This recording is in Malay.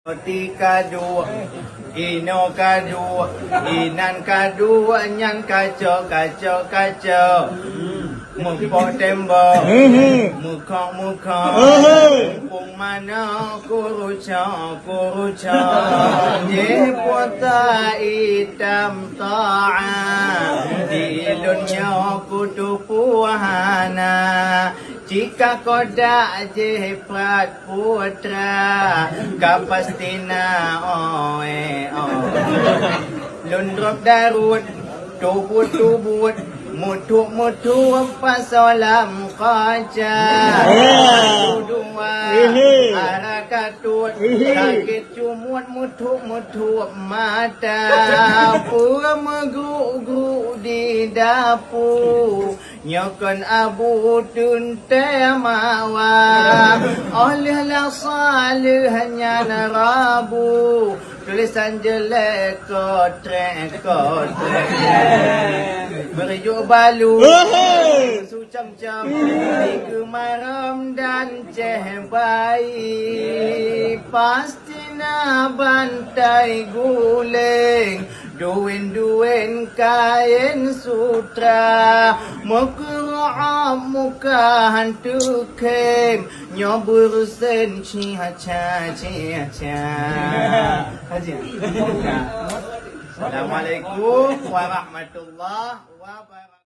Roti kadu, ino kadu, inan kadu, nyan kaco, kaco, kaco. Mupok tembok, mukok, mumpung mana kuruca, kuruca. Jepota hitam ta'a, di dunia kudu puhana. Jika kodak jeprat putra, kapastina oe. Lundrop darut, tubut, mutu pasalam kaca. Dua, harakatut, sakit cumut, mutu mata. Pura megru di dapur. Nyokon abu tuntai mawa olehlah salihnya narabu tulisan jelek kotrek berjuk balu sucam-cam tiga maram dan cehbai pasti na bantai guling duin kain sutra muka hantu kem nyobur sen cia. Assalamualaikum warahmatullahi wabarakatuh.